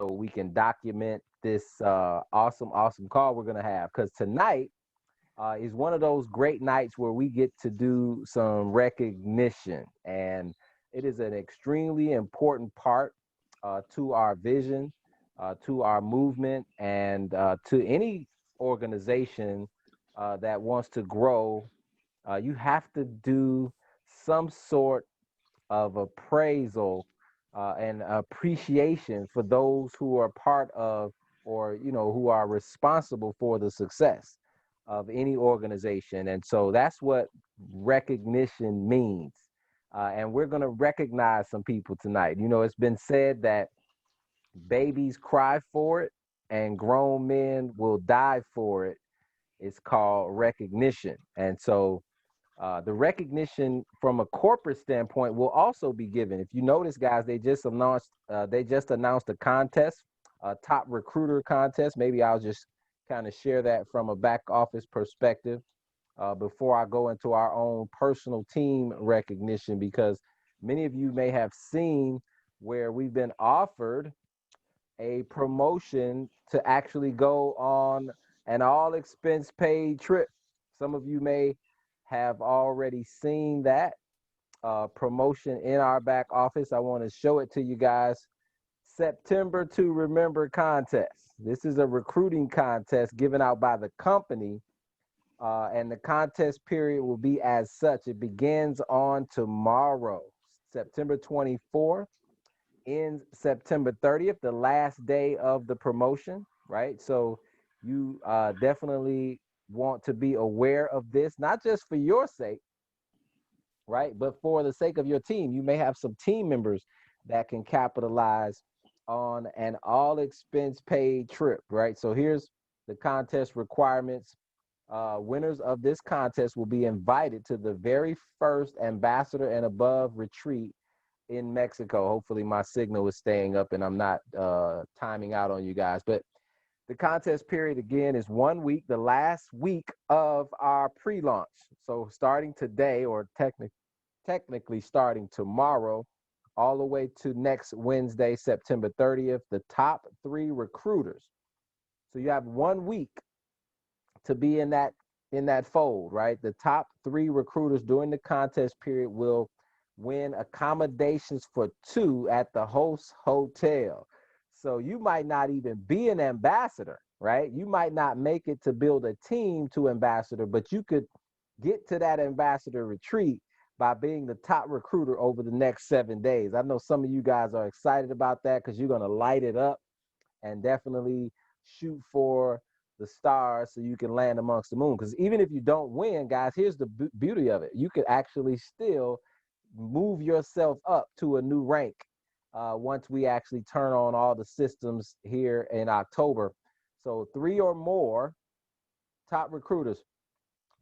so we can document this awesome call we're going to have. Because tonight is one of those great nights where we get to do some recognition. And it is an extremely important part to our vision, to our movement, and to any organization that wants to grow. You have to do some sort of appraisal and appreciation for those who are part of, or who are responsible for the success of any organization. And so that's what recognition means. And we're going to recognize some people tonight. It's been said that babies cry for it and grown men will die for it. It's called recognition. And so the recognition from a corporate standpoint will also be given. If you notice, guys, they just announced a contest, a top recruiter contest. Maybe I'll just kind of share that from a back office perspective before I go into our own personal team recognition, because many of you may have seen where we've been offered a promotion to actually go on an all expense paid trip. Some of you may have already seen that promotion in our back office. I want to show it to you guys. September to Remember contest. This is a recruiting contest given out by the company, and the contest period will be as such. It begins on tomorrow, September 24th, ends September 30th, the last day of the promotion, right? So you definitely want to be aware of this, not just for your sake, right, but for the sake of your team. You may have some team members that can capitalize on an all expense paid trip, right? So here's the contest requirements. Winners of this contest will be invited to the very first ambassador and above retreat in Mexico. Hopefully my signal is staying up and I'm not timing out on you guys. But the contest period, again, is 1 week, the last week of our pre-launch. So starting today, or technically starting tomorrow, all the way to next Wednesday, September 30th, the top 3 recruiters. So you have 1 week to be in that fold, right? The top 3 recruiters during the contest period will win accommodations for 2 at the host hotel. So you might not even be an ambassador, right? You might not make it to build a team to ambassador, but you could get to that ambassador retreat by being the top recruiter over the next 7 days. I know some of you guys are excited about that because you're going to light it up and definitely shoot for the stars so you can land amongst the moon. Because even if you don't win, guys, here's the beauty of it. You could actually still move yourself up to a new rank once we actually turn on all the systems here in October. So 3 or more top recruiters,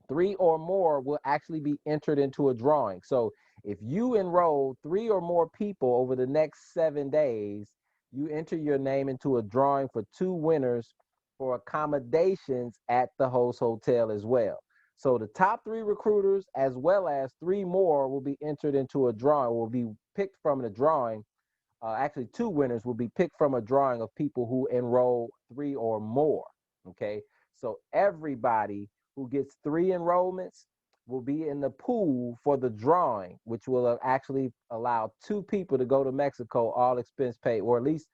3 or more will actually be entered into a drawing. So if you enroll 3 or more people over the next 7 days, you enter your name into a drawing for 2 winners for accommodations at the host hotel as well. So the top 3 recruiters, as well as 3 more, will be entered into a drawing, will be picked from the drawing. Actually, 2 winners will be picked from a drawing of people who enroll 3 or more. Okay, so everybody who gets 3 enrollments will be in the pool for the drawing, which will actually allow 2 people to go to Mexico, all expense paid, or at least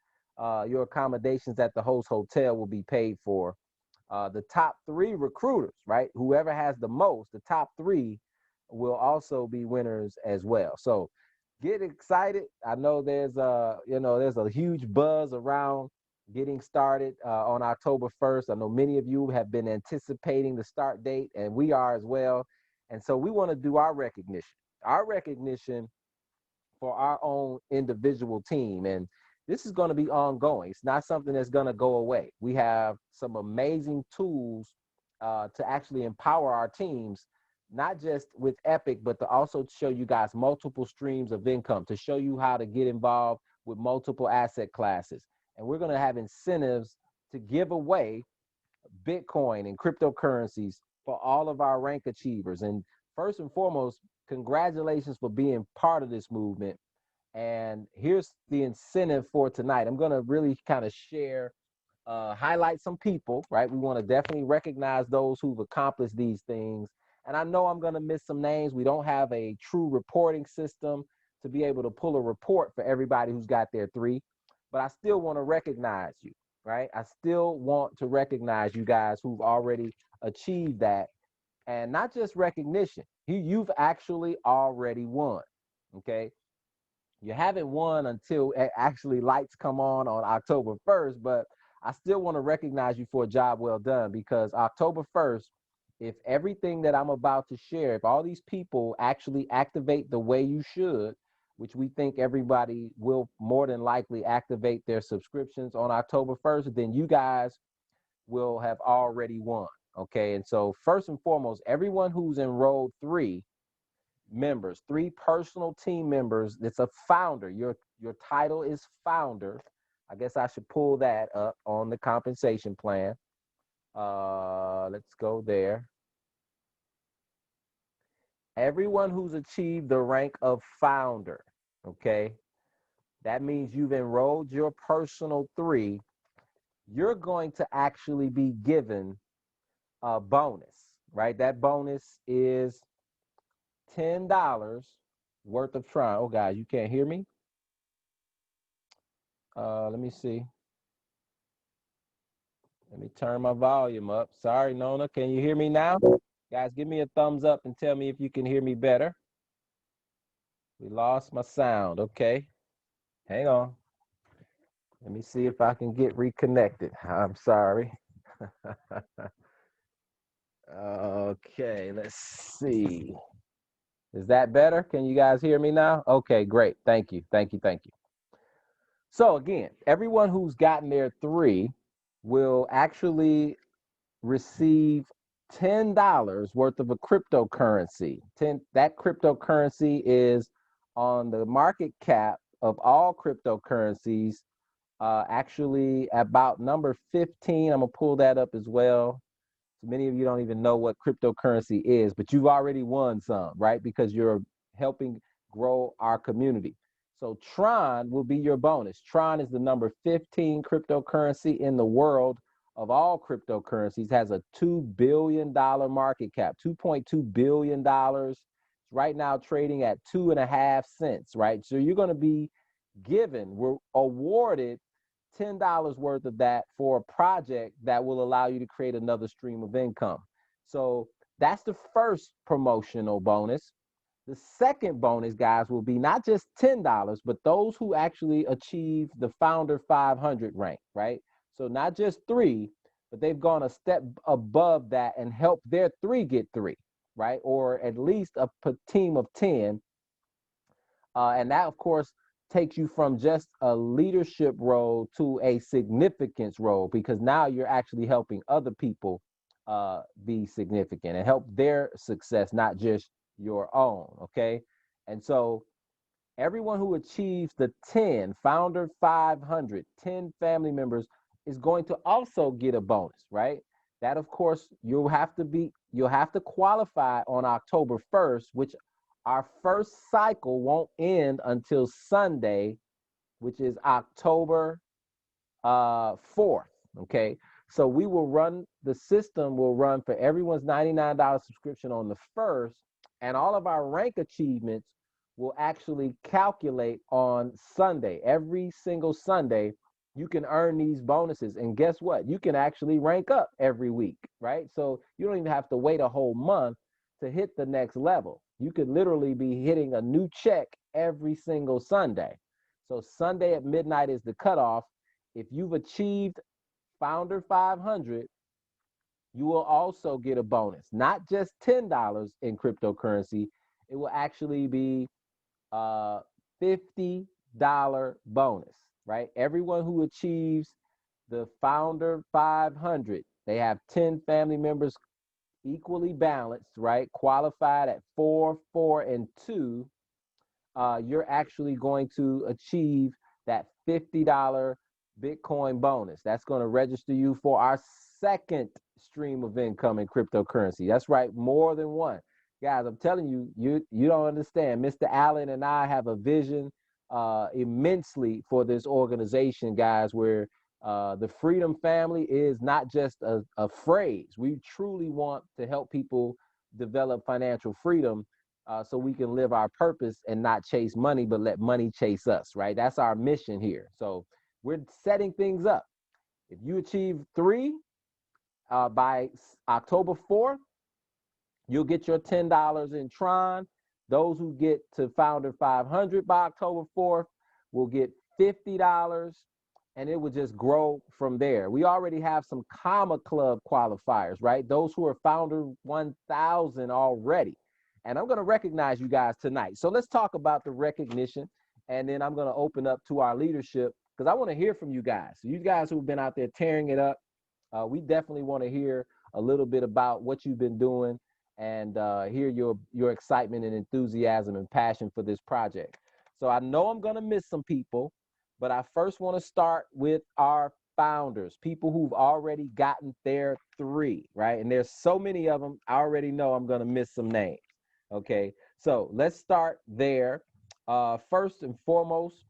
your accommodations at the host hotel will be paid for. The top 3 recruiters, right? Whoever has the most, the top 3 will also be winners as well. So get excited. I know there's a huge buzz around getting started on October 1st. I know many of you have been anticipating the start date, and we are as well. And so we want to do our recognition for our own individual team. And this is going to be ongoing. It's not something that's going to go away. We have some amazing tools to actually empower our teams, not just with Epic, but to also show you guys multiple streams of income, to show you how to get involved with multiple asset classes. And we're going to have incentives to give away Bitcoin and cryptocurrencies for all of our rank achievers. And first and foremost, congratulations for being part of this movement. And here's the incentive for tonight. I'm going to really kind of share, highlight some people, right? We want to definitely recognize those who've accomplished these things. And I know I'm going to miss some names. We don't have a true reporting system to be able to pull a report for everybody who's got their three, but I still want to recognize you, right? I still want to recognize you guys who've already achieved that, and not just recognition. You've actually already won, okay? You haven't won until actually lights come on October 1st, but I still want to recognize you for a job well done, because October 1st, if everything that I'm about to share, if all these people actually activate the way you should, which we think everybody will more than likely activate their subscriptions on October 1st, then you guys will have already won. Okay. And so, first and foremost, everyone who's enrolled members, three personal team members. It's a founder. Your title is founder. I guess I should pull that up on the compensation plan. Let's go there. Everyone who's achieved the rank of founder, okay, that means you've enrolled your personal three. You're going to actually be given a bonus, right? That bonus is $10 worth of trying. Oh, guys, you can't hear me? Let me see. Let me turn my volume up. Sorry, Nona. Can you hear me now? Guys, give me a thumbs up and tell me if you can hear me better. We lost my sound. Okay. Hang on. Let me see if I can get reconnected. I'm sorry. Okay, let's see. Is that better? Can you guys hear me now? Okay, great. Thank you. Thank you. Thank you. So again, everyone who's gotten their three will actually receive $10 worth of a cryptocurrency. That cryptocurrency is on the market cap of all cryptocurrencies, actually about number 15. I'm gonna pull that up as well. So many of you don't even know what cryptocurrency is, but you've already won some, right? Because you're helping grow our community. So Tron will be your bonus. Tron is the number 15 cryptocurrency in the world of all cryptocurrencies, has a $2 billion market cap, $2.2 billion. It's right now trading at 2.5 cents, right? So you're going to be we're awarded $10 worth of that for a project that will allow you to create another stream of income. So that's the first promotional bonus. The second bonus, guys, will be not just $10, but those who actually achieve the Founder 500 rank, right? So not just three, but they've gone a step above that and helped their three get three, right? Or at least a team of 10. And that, of course, takes you from just a leadership role to a significance role, because now you're actually helping other people be significant and help their success, not just your own. Okay. And so everyone who achieves the 10 Founder 500, 10 family members, is going to also get a bonus, right? That, of course, you'll have to qualify on October 1st, which our first cycle won't end until Sunday, which is October 4th. Okay. So the system will run for everyone's $99 subscription on the 1st, and all of our rank achievements will actually calculate on Sunday. Every single Sunday, you can earn these bonuses. And guess what? You can actually rank up every week, right? So you don't even have to wait a whole month to hit the next level. You could literally be hitting a new check every single Sunday. So Sunday at midnight is the cutoff. If you've achieved Founder 500, you will also get a bonus, not just $10 in cryptocurrency. It will actually be a $50 bonus, right? Everyone who achieves the Founder 500, they have 10 family members equally balanced, right? Qualified at 4, 4, and 2. You're actually going to achieve that $50 Bitcoin bonus. That's going to register you for our second stream of income in cryptocurrency. That's right, more than one. Guys, I'm telling you, you don't understand. Mr. Allen and I have a vision immensely for this organization, guys, where the Freedom Family is not just a phrase. We truly want to help people develop financial freedom so we can live our purpose and not chase money, but let money chase us, right? That's our mission here. So we're setting things up. If you achieve 3 by October 4th, you'll get your $10 in Tron. Those who get to Founder 500 by October 4th will get $50, and it will just grow from there. We already have some Comma Club qualifiers, right? Those who are Founder 1000 already. And I'm going to recognize you guys tonight. So let's talk about the recognition, and then I'm going to open up to our leadership because I want to hear from you guys. So you guys who've been out there tearing it up, we definitely want to hear a little bit about what you've been doing and hear your excitement and enthusiasm and passion for this project. So I know I'm going to miss some people, but I first want to start with our founders, people who've already gotten their 3, right? And there's so many of them, I already know I'm going to miss some names. Okay, so let's start there. First and foremost,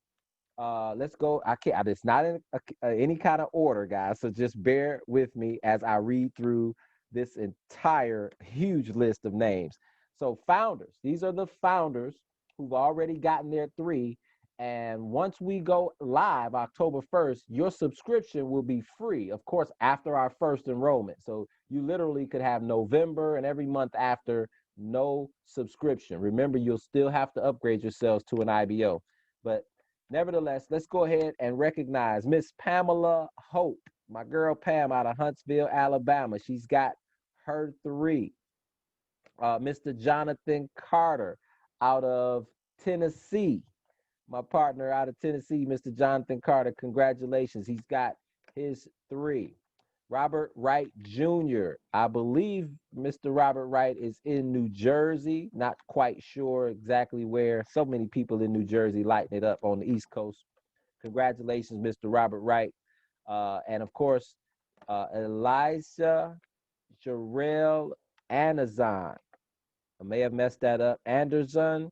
let's go. It's not in any kind of order, guys. So just bear with me as I read through this entire huge list of names. So founders, these are the founders who've already gotten their 3. And once we go live October 1st, your subscription will be free, of course, after our first enrollment. So you literally could have November and every month after no subscription. Remember, you'll still have to upgrade yourselves to an IBO. But nevertheless, let's go ahead and recognize Miss Pamela Hope, my girl Pam out of Huntsville, Alabama. She's got her 3. Mr. Jonathan Carter out of Tennessee. My partner out of Tennessee, Mr. Jonathan Carter, congratulations. He's got his 3. Robert Wright Jr. I believe Mr. Robert Wright is in New Jersey. Not quite sure exactly where. So many people in New Jersey lighting it up on the East Coast. Congratulations, Mr. Robert Wright. And of course, Elijah Jarrell Anazan. I may have messed that up. Anderzine.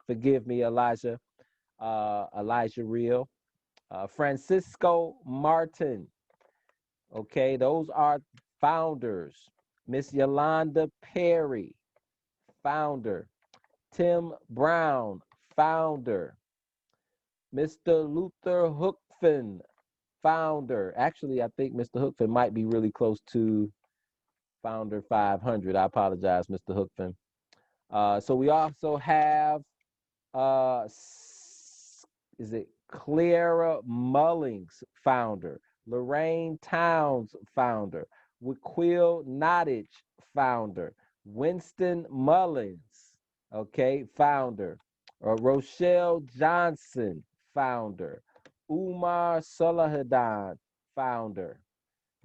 Forgive me, Elijah. Elijah Real. Francisco Martin. Okay, those are founders. Miss Yolanda Perry, founder. Tim Brown, founder. Mr. Luther Hookfin, founder. Actually, I think Mr. Hookfin might be really close to Founder 500. I apologize, Mr. Hookfin. So we also have, is it Clara Mullings, founder. Lorraine Towns, founder. Waquil Nottage, founder. Winston Mullins, okay, founder. Rochelle Johnson, founder. Umar Salahadan, founder.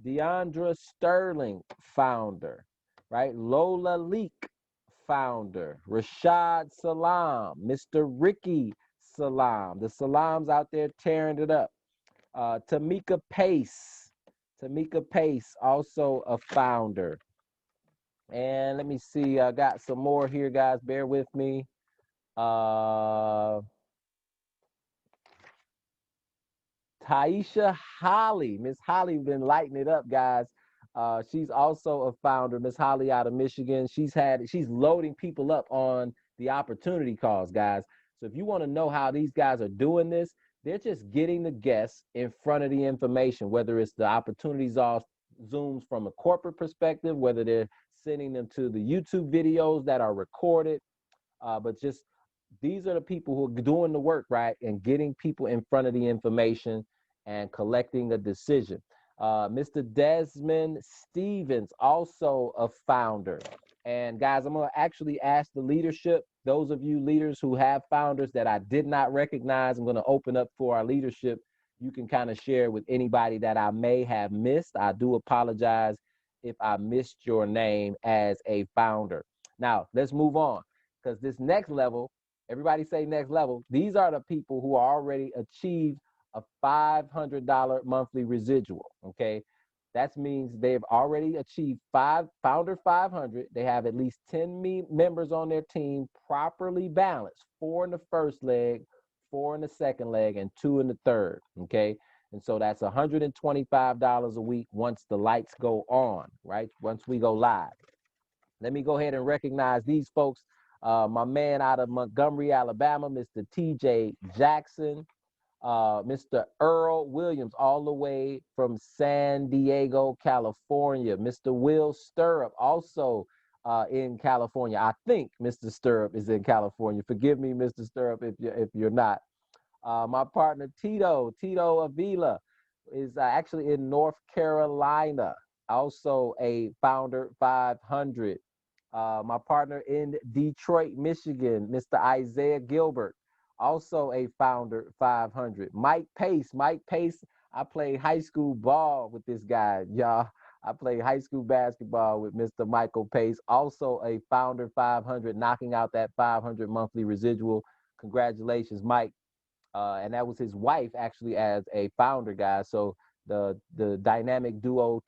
Deandra Sterling, founder, right? Lola Leak, founder. Rashad Salam, Mr. Ricky Salam. The Salams out there tearing it up. Tamika Pace, also a founder. And let me see, I got some more here, guys. Bear with me. Taisha Holly, Miss Holly been lighting it up, guys. She's also a founder, Miss Holly out of Michigan. She's loading people up on the opportunity calls, guys. So if you want to know how these guys are doing this, they're just getting the guests in front of the information, whether it's the opportunities off Zooms from a corporate perspective, whether they're sending them to the YouTube videos that are recorded, but just these are the people who are doing the work, right, and getting people in front of the information and collecting a decision. Mr. Desmond Stevens, also a founder. And guys, I'm going to actually ask the leadership, those of you leaders who have founders that I did not recognize, I'm going to open up for our leadership. You can kind of share with anybody that I may have missed. I do apologize if I missed your name as a founder. Now, let's move on, because this next level, everybody say next level, these are the people who already achieved a $500 monthly residual, okay? That means they've already achieved Founder 500. They have at least 10 members on their team, properly balanced, 4 in the first leg, 4 in the second leg, and 2 in the third. Okay. And so that's $125 a week once the lights go on, right? Once we go live. Let me go ahead and recognize these folks. My man out of Montgomery, Alabama, Mr. TJ Jackson, Mr. Earl Williams, all the way from San Diego, California. Mr. Will Stirrup, also in California. I think Mr. Stirrup is in California. Forgive me, Mr. Stirrup, if you're not. My partner Tito Avila, is actually in North Carolina, also a Founder 500. My partner in Detroit, Michigan, Mr. Isaiah Gilbert, also a Founder 500. Mike Pace, I played high school ball with this guy, y'all. I played high school basketball with Mr. Michael Pace, also a Founder 500, knocking out that 500 monthly residual. Congratulations, Mike. And that was his wife actually as a founder, guys. So the dynamic duo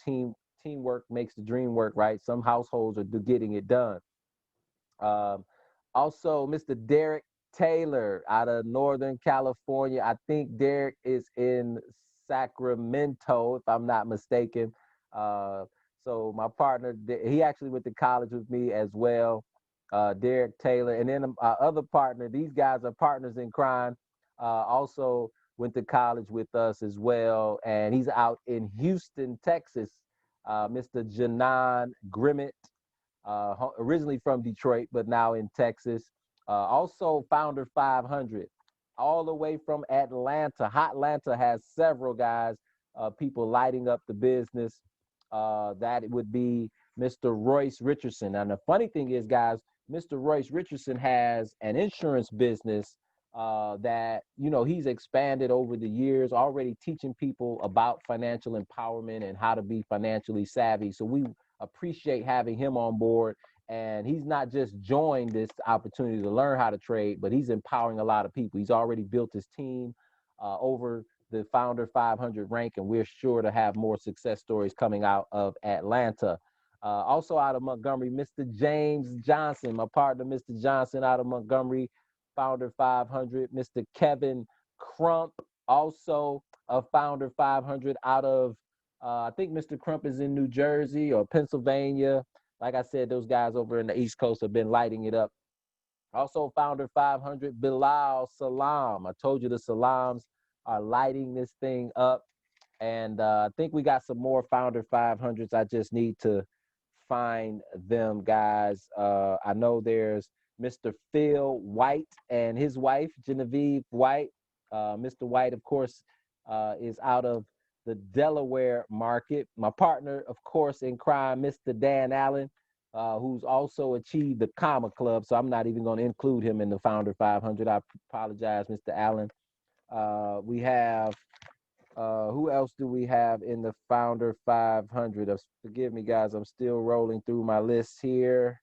teamwork makes the dream work, right? Some households are getting it done. Um, Also, Mr. Derek Taylor out of Northern California. I think Derek is in Sacramento, if I'm not mistaken. Uh, so my partner, he actually went to college with me as well, Derek Taylor. And then our other partner, these guys are partners in crime, also went to college with us as well. And he's out in Houston, Texas, Mr. Janan Grimmett, originally from Detroit, but now in Texas. Also, Founder 500, all the way from Atlanta. Hotlanta has several guys, people lighting up the business. That would be Mr. Royce Richardson. And the funny thing is, guys, Mr. Royce Richardson has an insurance business that, he's expanded over the years, already teaching people about financial empowerment and how to be financially savvy. So we appreciate having him on board. And he's not just joined this opportunity to learn how to trade, but he's empowering a lot of people. He's already built his team over the Founder 500 rank, and we're sure to have more success stories coming out of Atlanta. Also out of Montgomery, Mr. James Johnson, my partner, Mr. Johnson out of Montgomery, Founder 500. Mr. Kevin Crump, also a Founder 500 out of, I think Mr. Crump is in New Jersey or Pennsylvania. Like I said, those guys over in the East Coast have been lighting it up. Also, Founder 500, Bilal Salam. I told you the Salams are lighting this thing up. And I think we got some more Founder 500s. I just need to find them, guys. I know there's Mr. Phil White and his wife, Genevieve White. Mr. White, of course, is out of the Delaware market. My partner, of course, in crime, Mr. Dan Allen, who's also achieved the Comma Club. So I'm not even going to include him in the Founder 500. I apologize, Mr. Allen. We have, who else do we have in the Founder 500? Forgive me, guys. I'm still rolling through my list here.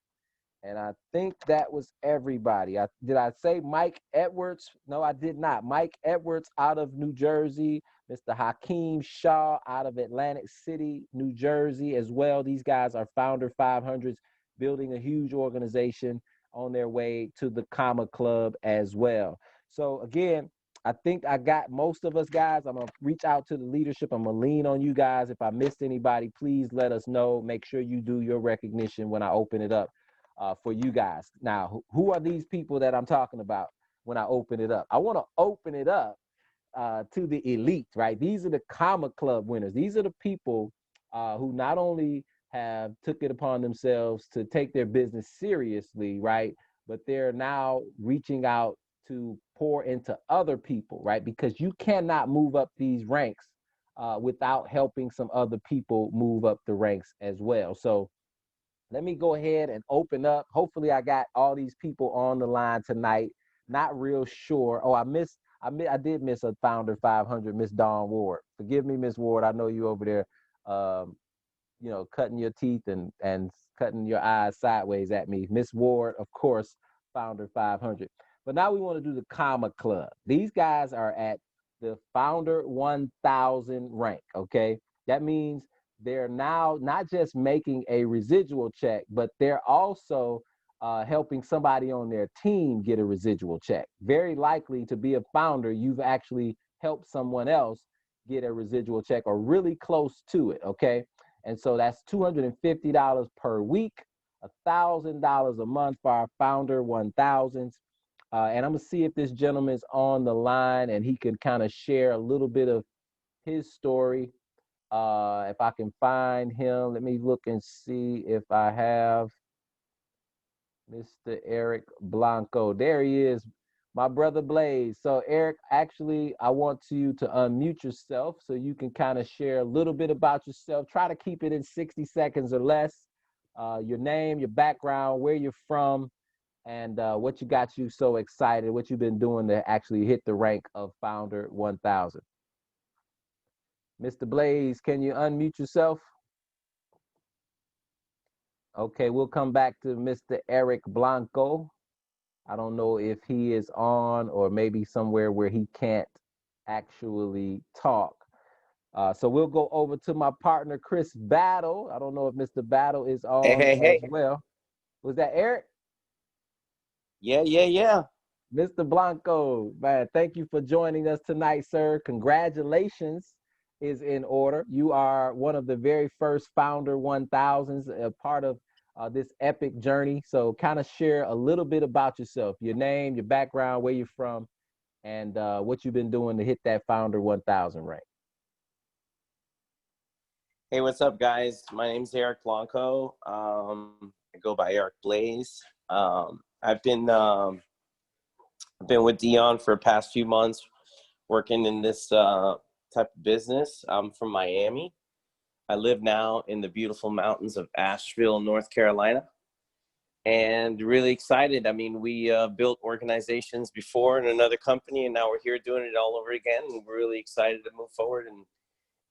And I think that was everybody. Did I say Mike Edwards? No, I did not. Mike Edwards out of New Jersey. Mr. Hakeem Shaw out of Atlantic City, New Jersey as well. These guys are Founder 500s, building a huge organization on their way to the Comma Club as well. So again, I think I got most of us, guys. I'm going to reach out to the leadership. I'm going to lean on you guys. If I missed anybody, please let us know. Make sure you do your recognition when I open it up. For you guys. Now, who are these people that I'm talking about when I open it up? I want to open it up to the elite, right? These are the Comma Club winners. These are the people who not only have took it upon themselves to take their business seriously, right? But they're now reaching out to pour into other people, right? Because you cannot move up these ranks without helping some other people move up the ranks as well. So let me go ahead and open up. Hopefully I got all these people on the line tonight. Not real sure. Oh, I did miss a Founder 500, Miss Dawn Ward. Forgive me, Miss Ward. I know you over there, cutting your teeth and cutting your eyes sideways at me. Miss Ward, of course, Founder 500. But now we want to do the Comma Club. These guys are at the Founder 1000 rank, okay? That means they're now not just making a residual check, but they're also helping somebody on their team get a residual check. Very likely to be a founder, you've actually helped someone else get a residual check or really close to it, okay? And so that's $250 per week, $1,000 a month for our founder 1000s. And I'm gonna see if this gentleman's on the line and he can kind of share a little bit of his story. If I can find him, let me look and see if I have Mr. Eric Blanco. There he is, my brother Blaze. So Eric, actually, I want you to unmute yourself so you can kind of share a little bit about yourself. Try to keep it in 60 seconds or less. Your name, your background, where you're from, and what you got you so excited, what you've been doing to actually hit the rank of Founder 1000. Mr. Blaze, can you unmute yourself? Okay, we'll come back to Mr. Eric Blanco. I don't know if he is on or maybe somewhere where he can't actually talk. So we'll go over to my partner, Chris Battle. I don't know if Mr. Battle is on as well. Was that Eric? Yeah. Mr. Blanco, man, thank you for joining us tonight, sir. Congratulations is in order. You are one of the very first Founder 1000s, a part of this epic journey. So kind of share a little bit about yourself, your name, your background, where you're from, and what you've been doing to hit that Founder 1000 rank. Hey, what's up, guys? My name's Eric Blanco. I go by Eric Blaze. I've been with Dion for the past few months working in this type of business. I'm from Miami. I live now in the beautiful mountains of Asheville, North Carolina, and really excited. I mean, we built organizations before in another company, and now we're here doing it all over again. And we're really excited to move forward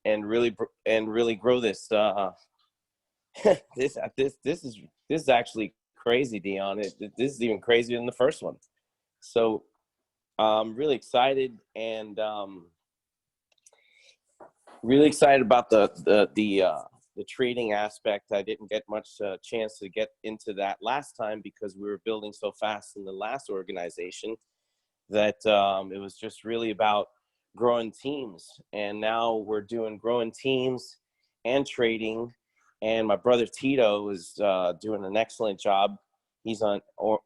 and really grow this. This is actually crazy, Dion. This is even crazier than the first one. So I'm really excited and really excited about the trading aspect. I didn't get much chance to get into that last time because we were building so fast in the last organization that it was just really about growing teams. And now we're doing growing teams and trading. And my brother Tito is doing an excellent job. He's on, or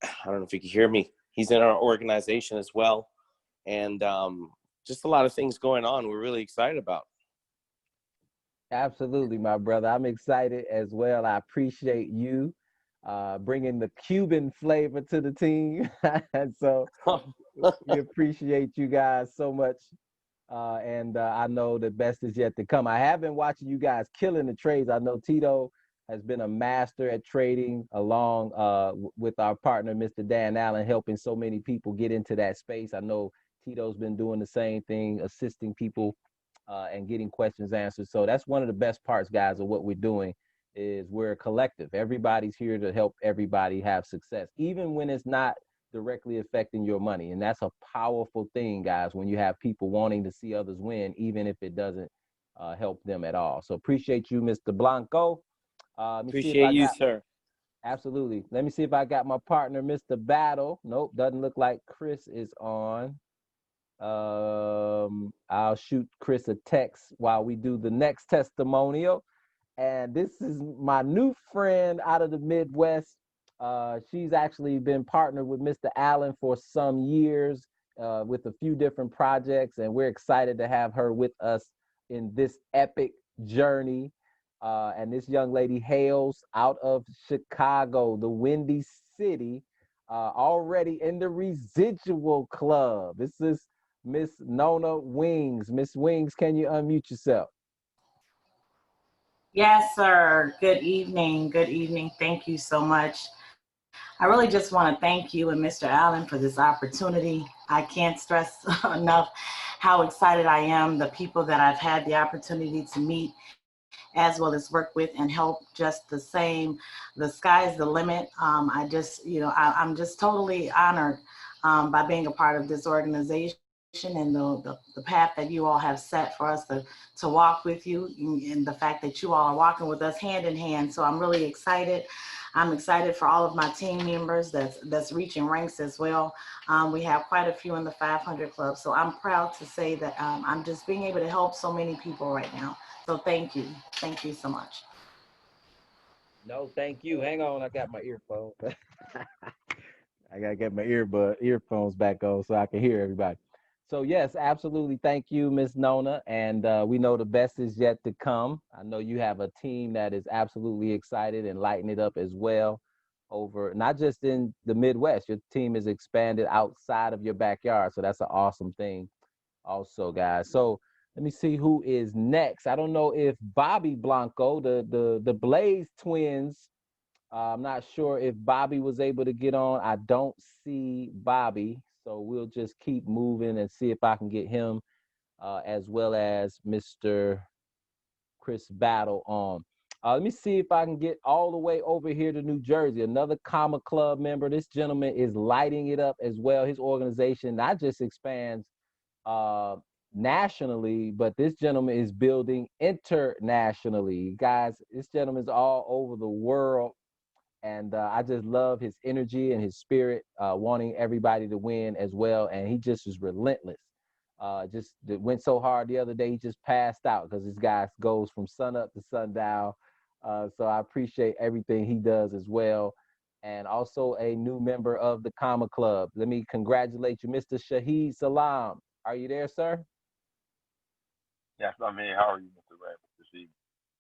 I don't know if you can hear me. He's in our organization as well. And just a lot of things going on we're really excited about. Absolutely, my brother. I'm excited as well. I appreciate you bringing the Cuban flavor to the team. And so we appreciate you guys so much. And I know the best is yet to come. I have been watching you guys killing the trades. I know Tito has been a master at trading along with our partner, Mr. Dan Allen, helping so many people get into that space. I know Tito's been doing the same thing, assisting people and getting questions answered. So that's one of the best parts, guys, of what we're doing is we're a collective. Everybody's here to help everybody have success, even when it's not directly affecting your money. And that's a powerful thing, guys, when you have people wanting to see others win, even if it doesn't help them at all. So appreciate you, Mr. Blanco. Appreciate you, sir. Absolutely. Let me see if I got my partner, Mr. Battle. Nope, doesn't look like Chris is on. I'll shoot Chris a text while we do the next testimonial. And this is my new friend out of the Midwest. She's actually been partnered with Mr. Allen for some years with a few different projects, and we're excited to have her with us in this epic journey. And this young lady hails out of Chicago, the Windy City, already in the residual club. This is Miss Nona Wings. Miss Wings, can you unmute yourself? Yes, sir. Good evening. Good evening. Thank you so much. I really just want to thank you and Mr. Allen for this opportunity. I can't stress enough how excited I am, the people that I've had the opportunity to meet, as well as work with and help just the same. The sky's the limit. I'm just totally honored by being a part of this organization and the path that you all have set for us to walk with you, and the fact that you all are walking with us hand in hand. So I'm really excited. I'm excited for all of my team members that's reaching ranks as well. We have quite a few in the 500 Club. So I'm proud to say that I'm just being able to help so many people right now. So thank you. Thank you so much. No, thank you. Hang on, I got my earphone. I gotta get my earphones back on so I can hear everybody. So yes, absolutely. Thank you, Miss Nona. And we know the best is yet to come. I know you have a team that is absolutely excited and lighting it up as well over not just in the Midwest. Your team is expanded outside of your backyard. So that's an awesome thing also, guys. So let me see who is next. I don't know if Bobby Blanco, the Blaze twins, I'm not sure if Bobby was able to get on. I don't see Bobby, so we'll just keep moving and see if I can get him, as well as Mr. Chris Battle on. Let me see if I can get all the way over here to New Jersey. Another Comma Club member. This gentleman is lighting it up as well. His organization not just expands uh, nationally, but this gentleman is building internationally. Guys, this gentleman is all over the world. And I just love his energy and his spirit, wanting everybody to win as well. And he just is relentless. Just went so hard the other day, he just passed out because this guy goes from sun up to sundown. So I appreciate everything he does as well. And also a new member of the Comma Club. Let me congratulate you, Mr. Shaheed Salam. Are you there, sir? Yes, I'm here. How are you, Mr. Rambis, this evening?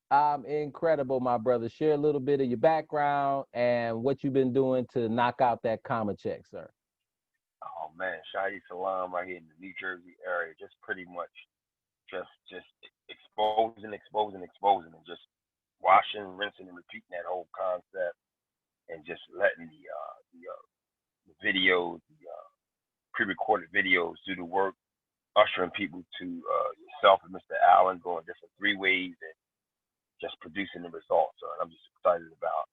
I'm incredible, my brother. Share a little bit of your background and what you've been doing to knock out that comma check, sir. Oh man, Shahid Salam right here in the New Jersey area, just pretty much just exposing, and just washing, rinsing, and repeating that whole concept, and just letting the videos, the pre-recorded videos do the work, ushering people to yourself and Mr. Allen going different three ways and just producing the results. So I'm just excited about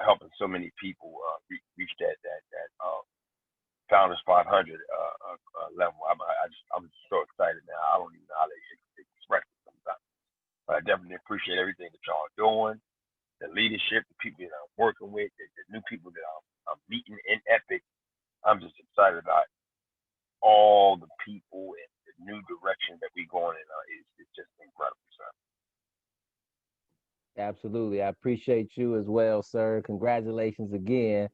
helping so many people reach that Founders 500 level. I'm just so excited now. I don't even know how to express it sometimes. But I definitely appreciate everything that y'all are doing, the leadership, the people that I'm working with, the new people that I'm meeting in Epic. I'm just excited about all the people and the new direction that we're going in. It's just incredible, sir. Absolutely. I appreciate you as well, sir. Congratulations again.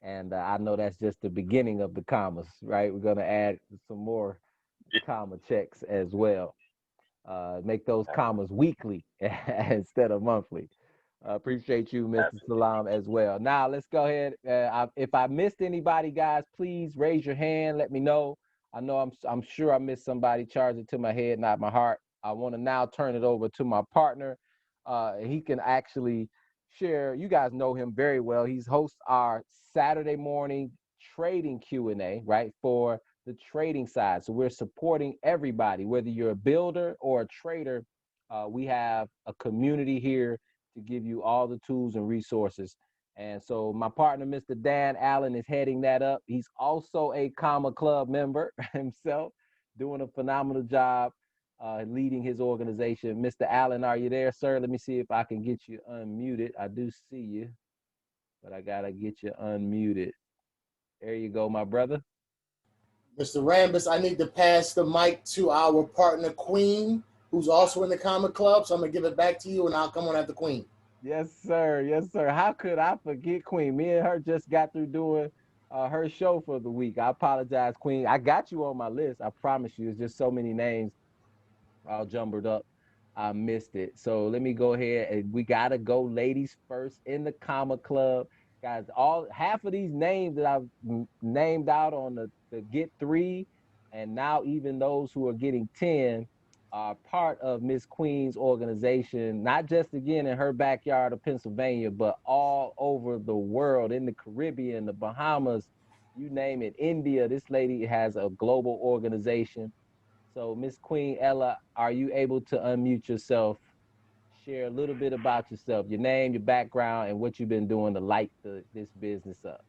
And I know that's just the beginning of the commas, right? We're going to add some more comma checks as well. Make those commas weekly instead of monthly. Appreciate you, Mr. Absolutely. Salam, as well. Now, let's go ahead. If I missed anybody, guys, please raise your hand. Let me know. I know I'm sure I missed somebody. Charge it to my head, not my heart. I want to now turn it over to my partner. He can actually share. You guys know him very well. He's hosts our Saturday morning trading Q&A, right, for the trading side. So we're supporting everybody, whether you're a builder or a trader. We have a community here to give you all the tools and resources. And so my partner, Mr. Dan Allen, is heading that up. He's also a Comma Club member himself, doing a phenomenal job leading his organization. Mr. Allen, are you there, sir? Let me see if I can get you unmuted. I do see you, but I got to get you unmuted. There you go, my brother. Mr. Rambis, I need to pass the mic to our partner, Queen, who's also in the Comic Club. So I'm going to give it back to you, and I'll come on after Queen. Yes, sir. Yes, sir. How could I forget Queen? Me and her just got through doing her show for the week. I apologize, Queen. I got you on my list. I promise you. It's just so many names all jumbled up. I missed it. So let me go ahead and we gotta go ladies first in the comma club. Guys, all half of these names that I've named out on the get three, and now even those who are getting 10 are part of Miss Queen's organization, not just again in her backyard of Pennsylvania, but all over the world, in the Caribbean, the Bahamas, you name it, India. This lady has a global organization. So, Miss Queen Ella, are you able to unmute yourself? Share a little bit about yourself, your name, your background, and what you've been doing to light this business up.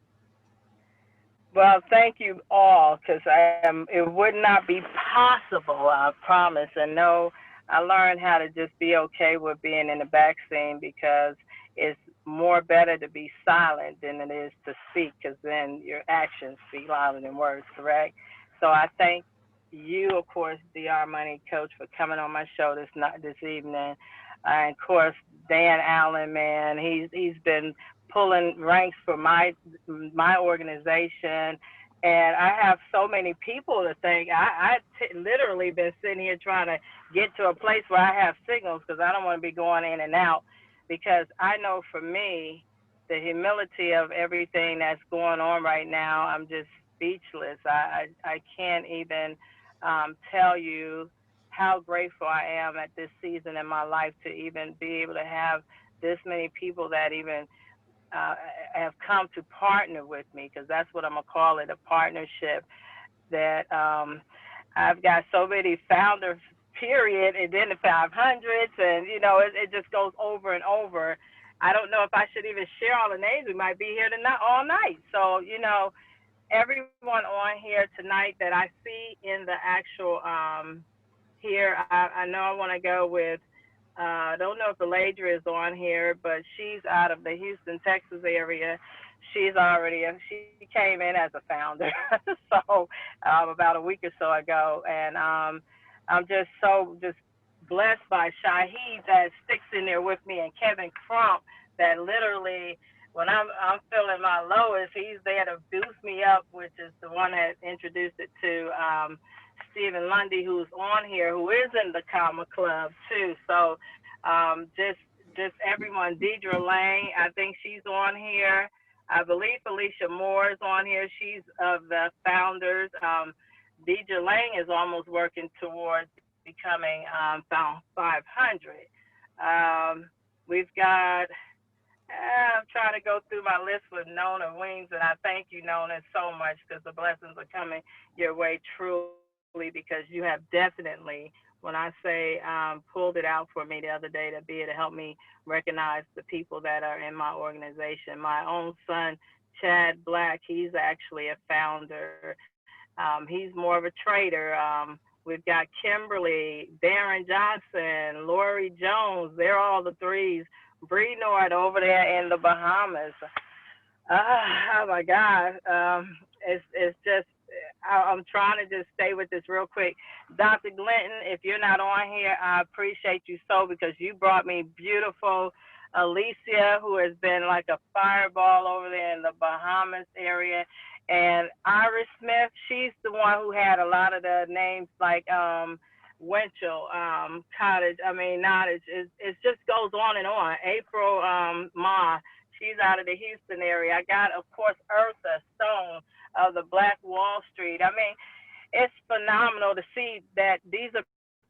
Well, thank you all, because it would not be possible, I promise. And no, I learned how to just be okay with being in the back scene, because it's more better to be silent than it is to speak, because then your actions speak louder than words, correct? So I thank you, of course, Dr. Money Coach, for coming on my show this evening. And of course, Dan Allen, man, he's been pulling ranks for my organization. And I have so many people to thank. Literally been sitting here trying to get to a place where I have signals, because I don't want to be going in and out. Because I know for me, the humility of everything that's going on right now, I'm just speechless. I can't even tell you how grateful I am at this season in my life to even be able to have this many people that even uh, have come to partner with me, because that's what I'm gonna call it, a partnership. That I've got so many founders, period, and then the 500s, and it just goes over and over. I don't know if I should even share all the names. We might be here tonight all night. So everyone on here tonight that I see in the actual here. I know I want to go with. I don't know if the Ladra is on here, but she's out of the Houston, Texas area. She came in as a founder, so about a week or so ago, and I'm just just blessed by Shaheed that sticks in there with me, and Kevin Crump that literally when I'm feeling my lowest, he's there to boost me up, which is the one that introduced it to Stephen Lundy, who's on here, who is in the Comma Club too. So just everyone, Deidre Lang, I think she's on here. I believe Felicia Moore is on here. She's of the founders. Deidre Lang is almost working towards becoming found 500. We've got I'm trying to go through my list with Nona Wings, and I thank you, Nona, so much, because the blessings are coming your way truly, because you have definitely, when I say pulled it out for me the other day to be able to help me recognize the people that are in my organization. My own son, Chad Black, he's actually a founder. He's more of a trader. We've got Kimberly, Darren Johnson, Lori Jones. They're all the threes. Bree Nord over there in the Bahamas. Oh my God. It's just I'm trying to just stay with this real quick. Dr. Glinton, if you're not on here, I appreciate you so, because you brought me beautiful Alicia, who has been like a fireball over there in the Bahamas area. And Iris Smith, she's the one who had a lot of the names like Winchell, Cottage. I mean, not it just goes on and on. April Ma, she's out of the Houston area. I got, of course, Eartha Stone of the Black Wall Street. I mean, it's phenomenal to see that these are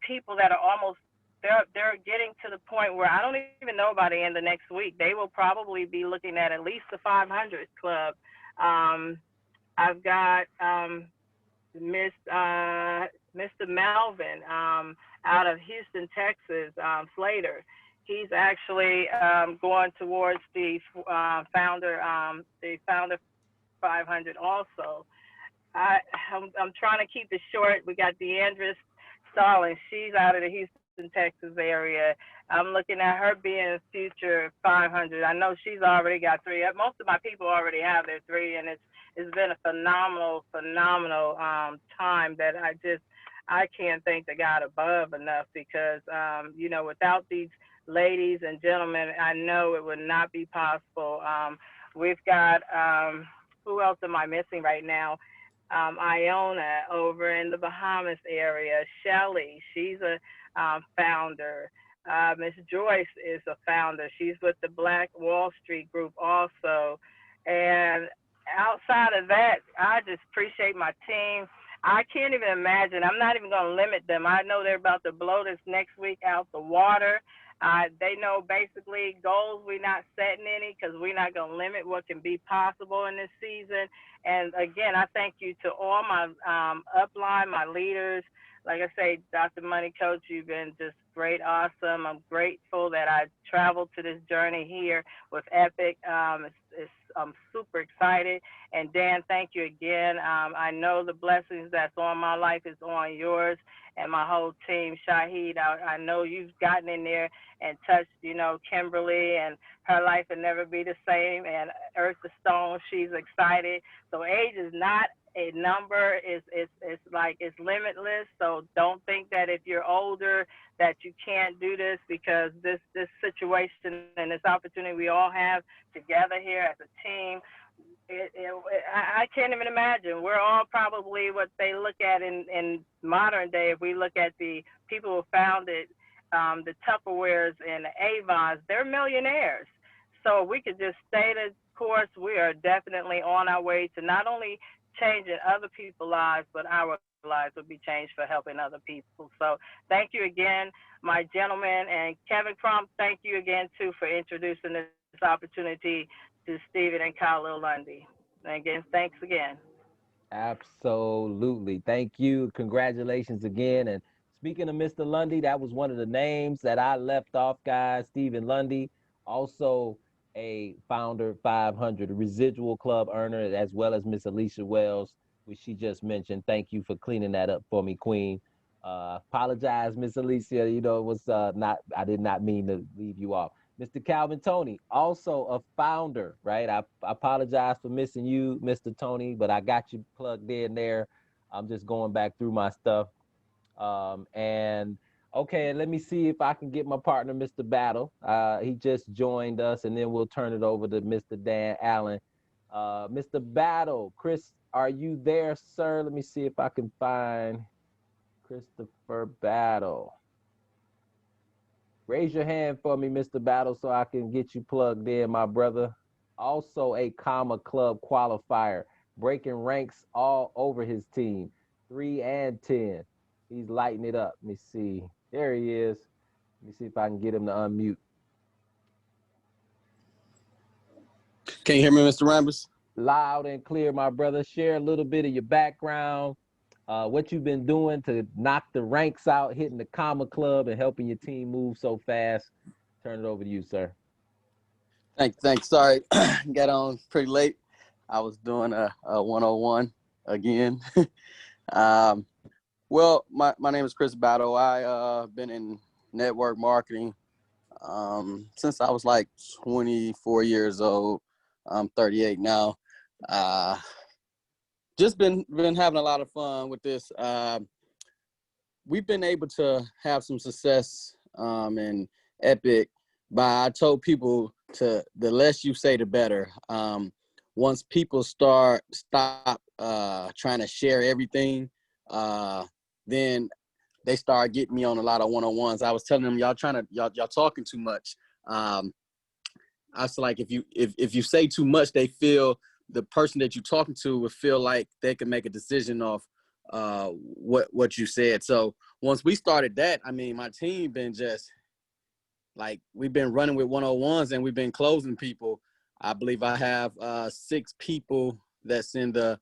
people that are almost they're getting to the point where I don't even know by the end of next week they will probably be looking at least the 500 club. Um, I've got Mr. Melvin out of Houston, Texas, Slater. He's actually going towards the founder 500 also. I'm trying to keep it short. We got Deandra Stallings. She's out of the Houston, Texas area. I'm looking at her being future 500. I know she's already got three. Most of my people already have their three, and it's been a phenomenal time that I can't thank the God above enough, because without these ladies and gentlemen, I know it would not be possible. We've got who else am I missing right now? Iona over in the Bahamas area. Shelly, she's a founder. Miss Joyce is a founder. She's with the Black Wall Street Group also. And outside of that, I just appreciate my team. I can't even imagine. I'm not even going to limit them. I know they're about to blow this next week out the water. They know basically goals. We're not setting any, because we're not going to limit what can be possible in this season. And again, I thank you to all my upline, my leaders. Like I say, Dr. Money Coach, you've been just great, awesome. I'm grateful that I traveled to this journey here with Epic. It's I'm super excited. And Dan, thank you again. I know the blessings that's on my life is on yours and my whole team. Shahid, I know you've gotten in there and touched, Kimberly, and her life will never be the same. And Eartha Stone, she's excited. So age is not a number. It's like it's limitless. So don't think that if you're older that you can't do this, because this situation and this opportunity we all have together here as a team, I can't even imagine. We're all probably what they look at in modern day. If we look at the people who founded the Tupperwares and the Avons, they're millionaires. So we could just stay the course. We are definitely on our way to not only changing other people's lives, but our lives will be changed for helping other people. So thank you again, my gentleman. And Kevin Crump, thank you again, too, for introducing this opportunity to Stephen and Khalil Lundy. And again, thanks again. Absolutely. Thank you. Congratulations again. And speaking of Mr. Lundy, that was one of the names that I left off, guys. Stephen Lundy, also a founder 500 residual club earner, as well as Miss Alicia Wells, which she just mentioned. Thank you for cleaning that up for me, Queen. Apologize, Miss Alicia. It was not, I did not mean to leave you off. Mr. Calvin Tony, also a founder, right? I apologize for missing you, Mr. Tony, but I got you plugged in there. I'm just going back through my stuff. And okay, let me see if I can get my partner, Mr. Battle. He just joined us, and then we'll turn it over to Mr. Dan Allen. Mr. Battle, Chris, are you there, sir? Let me see if I can find Christopher Battle. Raise your hand for me, Mr. Battle, so I can get you plugged in, my brother. Also a Comma Club qualifier, breaking ranks all over his team, 3 and 10. He's lighting it up. Let me see. There he is. Let me see if I can get him to unmute. Can you hear me, Mr. Rambus? Loud and clear, my brother. Share a little bit of your background, what you've been doing to knock the ranks out, hitting the Comma Club, and helping your team move so fast. Turn it over to you, sir. Thanks. Sorry, got on pretty late. I was doing a 101 again. Well, my name is Chris Battle. I been in network marketing since I was like 24 years old. I'm 38 now. Just been having a lot of fun with this. We've been able to have some success in Epic I told people the less you say, the better. Once people stop trying to share everything, then they start getting me on a lot of one-on-ones. I was telling them, y'all talking too much. I was like, if you say too much, they feel the person that you're talking to would feel like they can make a decision off what you said. So once we started that, I mean, my team been just like, we've been running with 101s and we've been closing people. I believe I have 6 people that's in the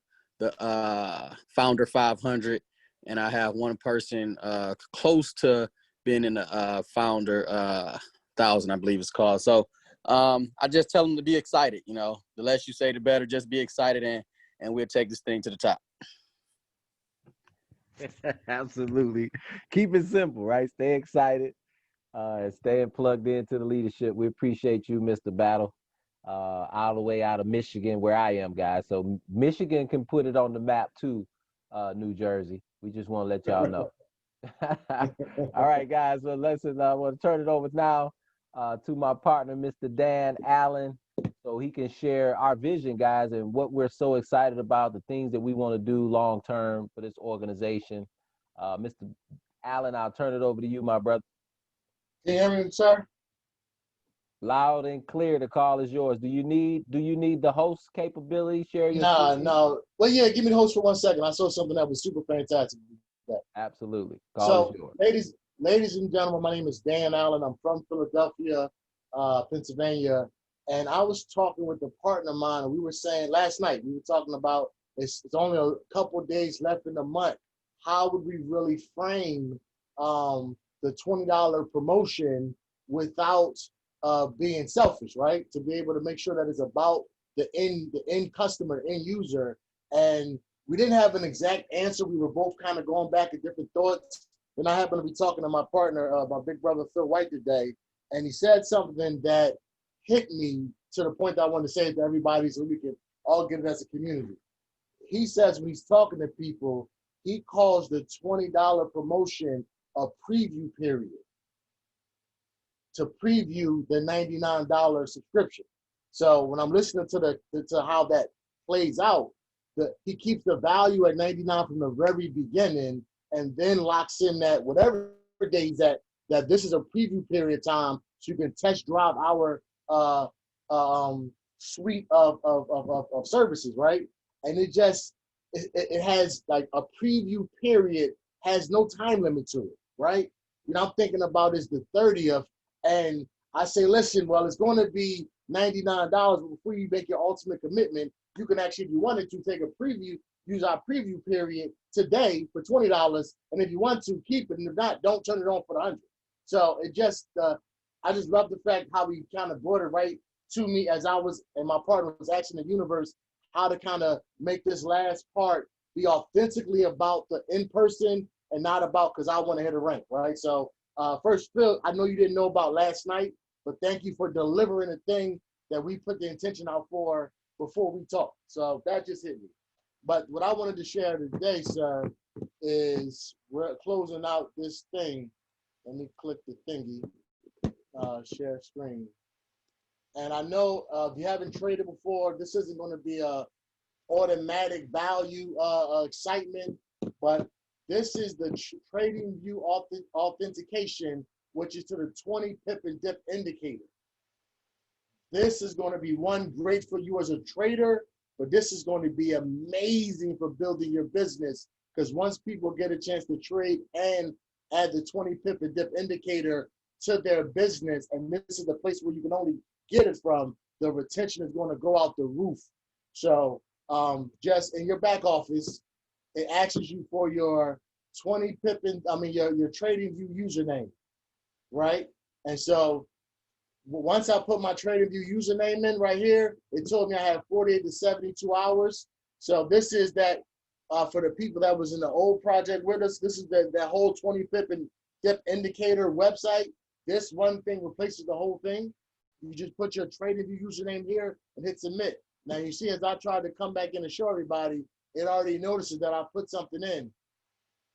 Founder 500, and I have one person close to being in the Founder 1000, I believe it's called. So I just tell them to be excited. You know, the less you say, the better. Just be excited, and we'll take this thing to the top. Absolutely. Keep it simple, right? Stay excited and staying plugged into the leadership. We appreciate you, Mr. Battle, all the way out of Michigan, where I am, guys. So Michigan can put it on the map too, New Jersey. We just want to let y'all know. All right, guys. Well, listen, I want to turn it over now to my partner, Mr. Dan Allen, so he can share our vision, guys, and what we're so excited about, the things that we want to do long term for this organization. Mr. Allen, I'll turn it over to you, my brother. Can you hear me, sir? Loud and clear. The call is yours. Do you need the host capability? Share your screen? No. Well, yeah, give me the host for 1 second. I saw something that was super fantastic. Absolutely. Call is yours. Ladies and gentlemen, my name is Dan Allen. I'm from Philadelphia, Pennsylvania. And I was talking with a partner of mine, and we were saying last night, we were talking about it's only a couple of days left in the month. How would we really frame the $20 promotion without being selfish, right? To be able to make sure that it's about the end customer, end user. And we didn't have an exact answer. We were both kind of going back at different thoughts. And I happened to be talking to my partner, my big brother, Phil White, today. And he said something that hit me to the point that I want to say it to everybody so we can all get it as a community. He says when he's talking to people, he calls the $20 promotion a preview period to preview the $99 subscription. So when I'm listening to how that plays out, he keeps the value at $99 from the very beginning, and then locks in that whatever day he's at, that this is a preview period time, so you can test drive our suite of services, right? And it has like a preview period, has no time limit to it, right? You know, I'm thinking about is the 30th, and I say, listen, well, it's going to be $99, but before you make your ultimate commitment, you can actually, if you wanted to, take a preview, use our preview period today for $20, and if you want to, keep it, and if not, don't turn it on for the $100. So it just, I just love the fact how he kind of brought it right to me as I was, and my partner was asking the universe how to kind of make this last part be authentically about the in-person and not about because I want to hit a rank, right? So first, Phil, I know you didn't know about last night, but thank you for delivering a thing that we put the intention out for before we talked. So that just hit me. But what I wanted to share today, sir, is we're closing out this thing. Let me click the thingy, share screen. And I know if you haven't traded before, this isn't going to be a automatic value excitement, but this is the trading view authentication, which is to the 20 pip and dip indicator. This is going to be one great for you as a trader, but this is going to be amazing for building your business, because once people get a chance to trade and add the 20 pip and dip indicator to their business, and this is the place where you can only get it from, the retention is going to go out the roof. So just in your back office, it asks you for your 20 pip and your trading view username, right? And so once I put my trading view username in right here, it told me I have 48 to 72 hours. So this is that for the people that was in the old project with us, this is that whole 20 pip and dip indicator website. This one thing replaces the whole thing. You just put your trading view username here and hit submit. Now you see, as I tried to come back in and show everybody, it already notices that I put something in.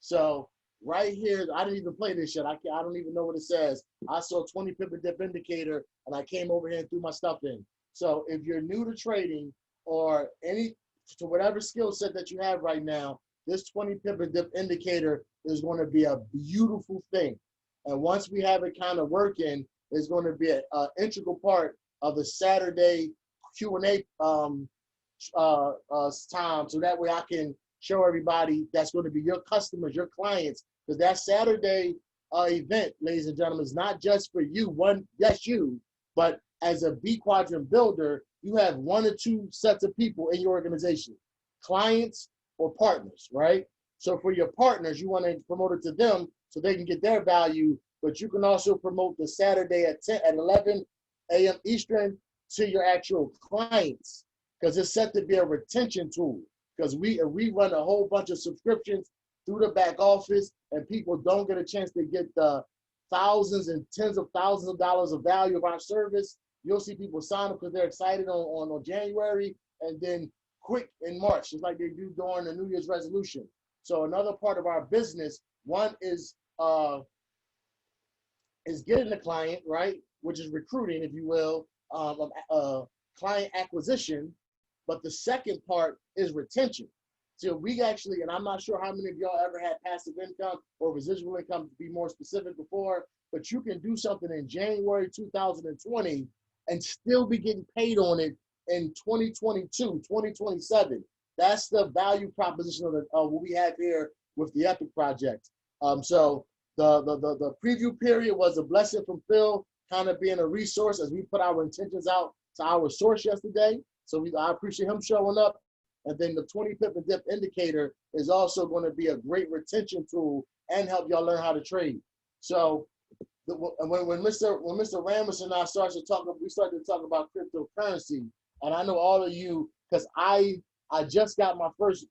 So right here, I didn't even play this yet. I don't even know what it says. I saw 20 pip and dip indicator, and I came over here and threw my stuff in. So if you're new to trading or to whatever skill set that you have right now, this 20 pip and dip indicator is going to be a beautiful thing. And once we have it kind of working, it's going to be an integral part of the Saturday Q&A time, so that way I can show everybody that's going to be your customers, your clients, because that Saturday event, ladies and gentlemen, is not just for you, yes, you, but as a B quadrant builder, you have one or two sets of people in your organization, clients or partners, right? So for your partners, you want to promote it to them so they can get their value, but you can also promote the Saturday at 11 a.m. Eastern to your actual clients, because it's set to be a retention tool. Because we run a whole bunch of subscriptions through the back office, and people don't get a chance to get the thousands and tens of thousands of dollars of value of our service. You'll see people sign up because they're excited on January, and then quit in March, just like they do during the New Year's resolution. So another part of our business, one is getting the client, right, which is recruiting, if you will, client acquisition. But the second part is retention. So we actually, and I'm not sure how many of y'all ever had passive income or residual income, to be more specific, before, but you can do something in January 2020 and still be getting paid on it in 2022, 2027. That's the value proposition of what we have here with the Epic project. So the preview period was a blessing from Phil, kind of being a resource as we put our intentions out to our source yesterday. So I appreciate him showing up. And then the 20 pip and dip indicator is also going to be a great retention tool and help y'all learn how to trade. So when Mr. Ramos and I started to talk about cryptocurrency, And I know all of you, because I just got my first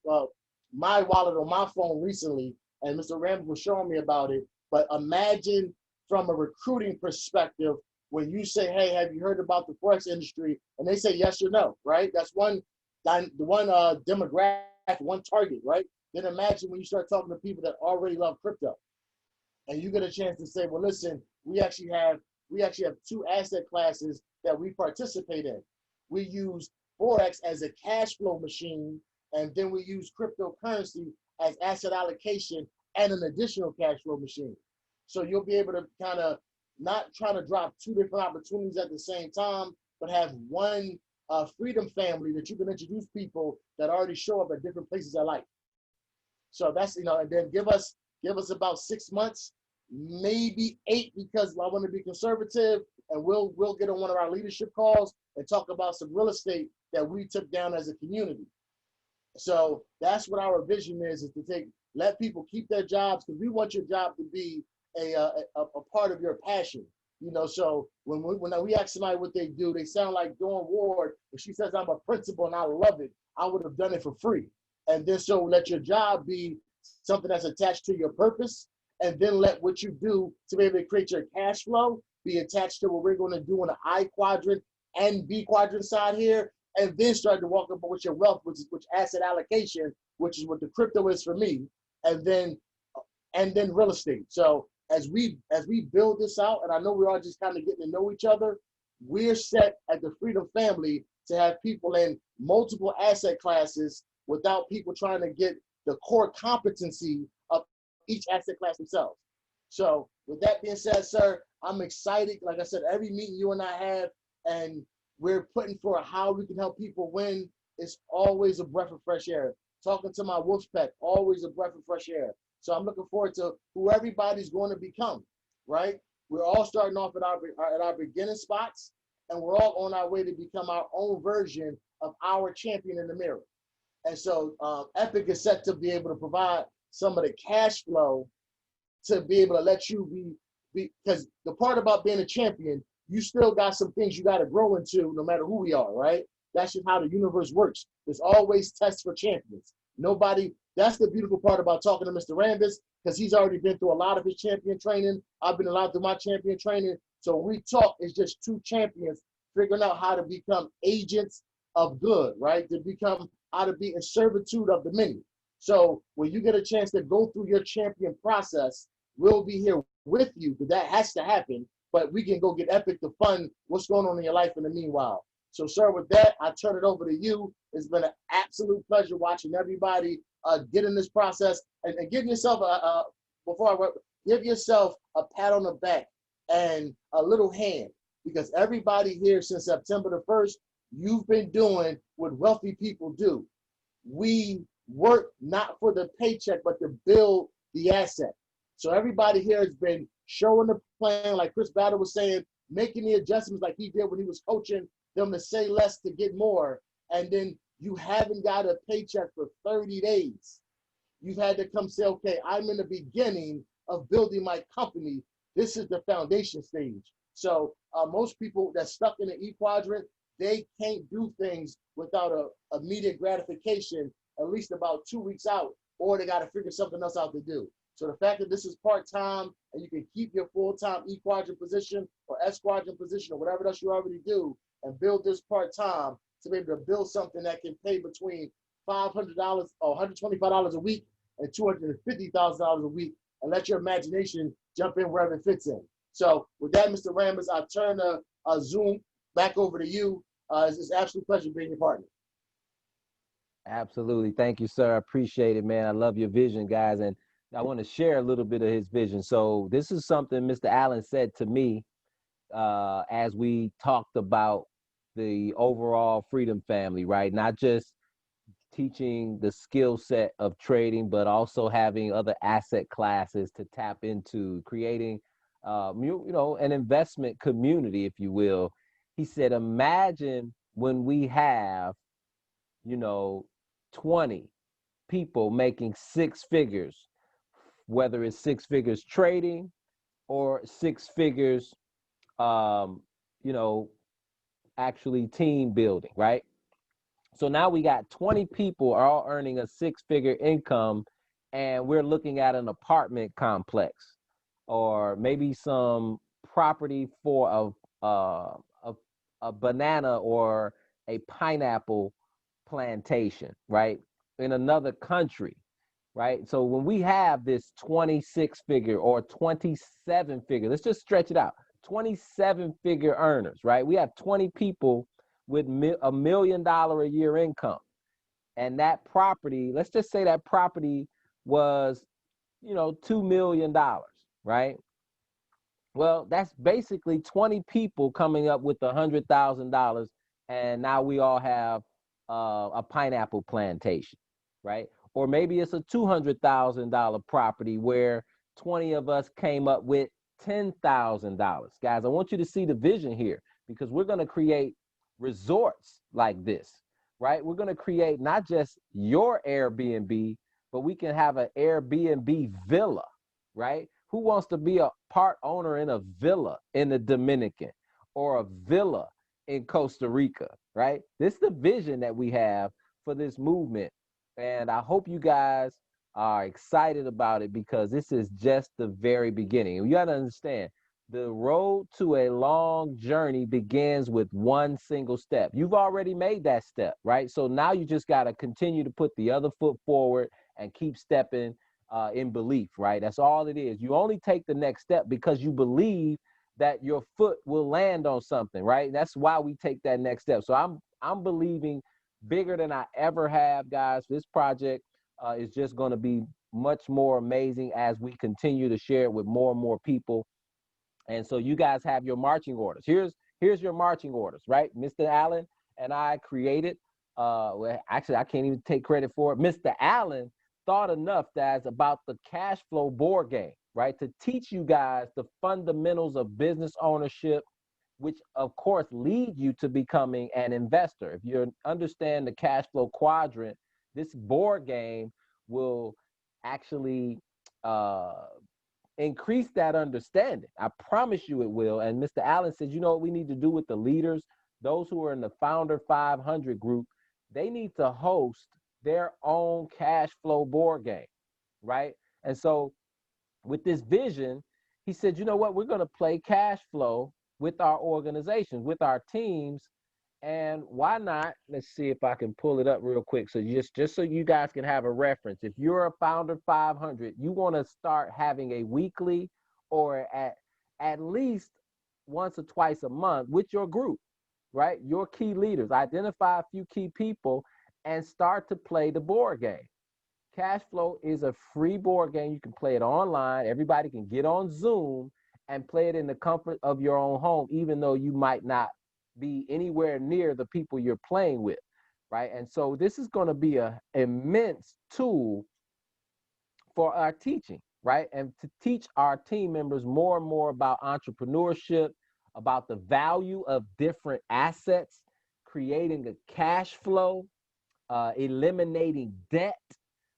my wallet on my phone recently, and Mr. Rand was showing me about it. But imagine from a recruiting perspective, when you say, hey, have you heard about the Forex industry? And they say yes or no, right? That's one demographic, one target, right? Then imagine when you start talking to people that already love crypto, and you get a chance to say, well, listen, we actually have two asset classes that we participate in. We use Forex as a cash flow machine, and then we use cryptocurrency as asset allocation and an additional cash flow machine. So you'll be able to kind of not try to drop two different opportunities at the same time, but have one freedom family that you can introduce people that already show up at different places in life. So that's, and then give us about 6 months, maybe 8, because I want to be conservative, and we'll get on one of our leadership calls and talk about some real estate that we took down as a community. So that's what our vision is to let people keep their jobs, because we want your job to be a part of your passion. So when we ask somebody what they do, they sound like Dawn Ward. When she says, I'm a principal and I love it, I would have done it for free. And then so let your job be something that's attached to your purpose, and then let what you do to be able to create your cash flow be attached to what we're going to do on the I quadrant and B quadrant side here, and then start to walk up with your wealth, which asset allocation, which is what the crypto is for me, and then real estate. So as we build this out, and I know we're all just kind of getting to know each other, we're set at the Freedom Family to have people in multiple asset classes without people trying to get the core competency of each asset class themselves. So with that being said, sir, I'm excited. Like I said, every meeting you and I have, and we're putting for how we can help people win, it's always a breath of fresh air. Talking to my wolf pack, always a breath of fresh air. So I'm looking forward to who everybody's going to become, right? We're all starting off at our beginning spots, and we're all on our way to become our own version of our champion in the mirror. And so Epic is set to be able to provide some of the cash flow to be able to let you be, because the part about being a champion, you still got some things you got to grow into no matter who we are, right? That's just how the universe works. There's always tests for champions. That's the beautiful part about talking to Mr. Rambis, because he's already been through a lot of his champion training. I've been allowed through my champion training. So when we talk, it's just two champions figuring out how to become agents of good, right? To become how to be in servitude of the many. So when you get a chance to go through your champion process, we'll be here with you, because that has to happen. But we can go get Epic to fund what's going on in your life in the meanwhile. So, sir, with that, I turn it over to you. It's been an absolute pleasure watching everybody get in this process, and give yourself give yourself a pat on the back and a little hand, because everybody here since September the 1st, you've been doing what wealthy people do. We work not for the paycheck, but to build the asset. So everybody here has been showing the plan, like Chris Battle was saying, making the adjustments like he did when he was coaching them to say less to get more. And then you haven't got a paycheck for 30 days. You've had to come say, okay, I'm in the beginning of building my company. This is the foundation stage. So most people that's stuck in the E quadrant, they can't do things without a immediate gratification, at least about 2 weeks out, or they got to figure something else out to do. So the fact that this is part-time and you can keep your full-time E quadrant position or S quadrant position or whatever else you already do and build this part-time to be able to build something that can pay between $500 or $125 a week and $250,000 a week, and let your imagination jump in wherever it fits in. So with that, Mr. Rambis, I turn the Zoom back over to you. It's an absolute pleasure being your partner. Absolutely. Thank you, sir. I appreciate it, man. I love your vision, guys. And I want to share a little bit of his vision. So this is something Mr. Allen said to me as we talked about the overall Freedom Family, right? Not just teaching the skill set of trading, but also having other asset classes to tap into, creating, an investment community, if you will. He said, imagine when we have, 20 people making 6 figures, whether it's 6 figures trading or 6 figures, actually team building, right? So now we got 20 people all earning a six-figure income, and we're looking at an apartment complex or maybe some property for a banana or a pineapple plantation, right? In another country, right? So when we have this 26 figure or 27 figure, let's just stretch it out, 27 figure earners, right? We have 20 people with $1 million a year income. And that property, let's just say that property was, $2 million, right? Well, that's basically 20 people coming up with $100,000, and now we all have a pineapple plantation, right? Or maybe it's a $200,000 property where 20 of us came up with $10,000. Guys, I want you to see the vision here because we're going to create resorts like this, right? We're going to create not just your Airbnb, but we can have an Airbnb villa, right? Who wants to be a part owner in a villa in the Dominican or a villa in Costa Rica, right? This is the vision that we have for this movement. And I hope you guys are excited about it because this is just the very beginning. You got to understand, the road to a long journey begins with one single step. You've already made that step, right? So now you just got to continue to put the other foot forward and keep stepping in belief, right? That's all it is. You only take the next step because you believe that your foot will land on something, right? That's why we take that next step. So I'm believing bigger than I ever have, guys. This project is just going to be much more amazing as we continue to share it with more and more people. And so you guys have your marching orders. Here's your marching orders, right? Mr. Allen and I created. Well, actually, I can't even take credit for it. Mr. Allen thought enough that's about the cash flow board game, right? To teach you guys the fundamentals of business ownership, which of course lead you to becoming an investor. If you understand the cash flow quadrant, this board game will actually increase that understanding. I promise you it will. And Mr. Allen says, you know what we need to do with the leaders, those who are in the Founder 500 group, they need to host their own cash flow board game, right? And so with this vision, he said, you know what, we're going to play cash flow with our organizations, with our teams. And why not? Let's see if I can pull it up real quick. So just so you guys can have a reference. If you're a Founder 500, you want to start having a weekly or at least once or twice a month with your group, right? Your key leaders. Identify a few key people and start to play the board game. Cash Flow is a free board game. You can play it online. Everybody can get on Zoom and play it in the comfort of your own home, even though you might not be anywhere near the people you're playing with, right? And so this is going to be an immense tool for our teaching, right? And to teach our team members more and more about entrepreneurship, about the value of different assets, creating a cash flow, eliminating debt,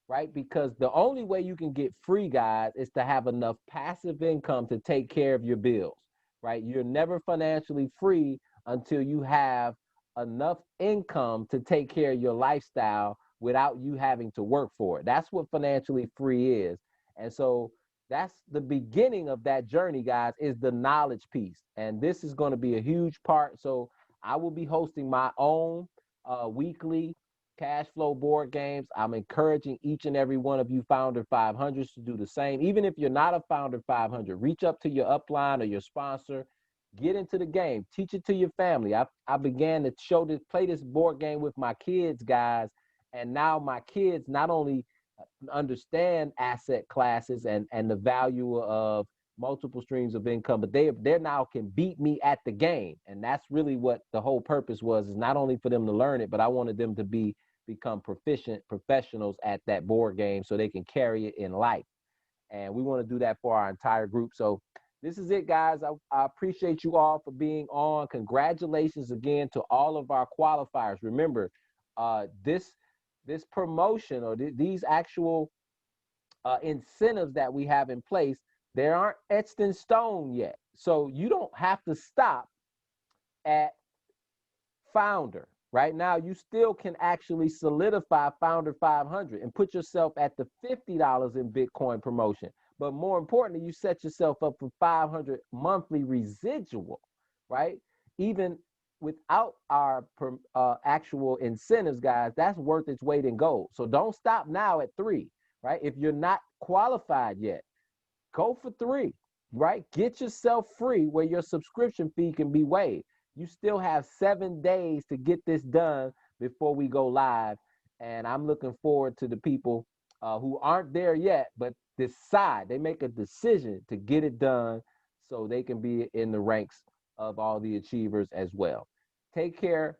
right? Because the only way you can get free, guys, is to have enough passive income to take care of your bills, right? You're never financially free until you have enough income to take care of your lifestyle without you having to work for it. That's what financially free is. And so that's the beginning of that journey, guys, is the knowledge piece. And this is going to be a huge part. So I will be hosting my own weekly cash flow board games. I'm encouraging each and every one of you Founder 500s to do the same. Even if you're not a Founder 500, reach up to your upline or your sponsor, get into the game, teach it to your family. I began to play this board game with my kids, guys, and now my kids not only understand asset classes and the value of multiple streams of income, but they now can beat me at the game. And that's really what the whole purpose was, is not only for them to learn it, but I wanted them to become proficient professionals at that board game so they can carry it in life. And we want to do that for our entire group. So this is it, guys. I appreciate you all for being on. Congratulations again to all of our qualifiers. Remember, this promotion or these actual incentives that we have in place, they aren't etched in stone yet. So you don't have to stop at founder. Right now, you still can actually solidify Founder 500 and put yourself at the $50 in Bitcoin promotion. But more importantly, you set yourself up for 500 monthly residual, right? Even without our actual incentives, guys, that's worth its weight in gold. So don't stop now at 3, right? If you're not qualified yet, go for 3, right? Get yourself free where your subscription fee can be waived. You still have 7 days to get this done before we go live. And I'm looking forward to the people who aren't there yet, but decide, they make a decision to get it done so they can be in the ranks of all the achievers as well. Take care.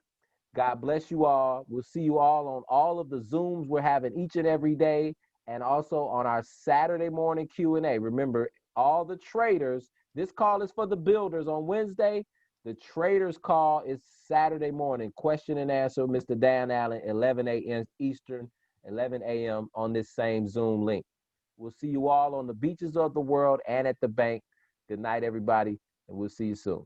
God bless you all. We'll see you all on all of the Zooms we're having each and every day, and also on our Saturday morning Q&A. Remember, all the traders, this call is for the builders on Wednesday. The traders call is Saturday morning, question and answer, Mr. Dan Allen, 11 a.m. Eastern, 11 a.m. on this same Zoom link. We'll see you all on the beaches of the world and at the bank. Good night, everybody, and we'll see you soon.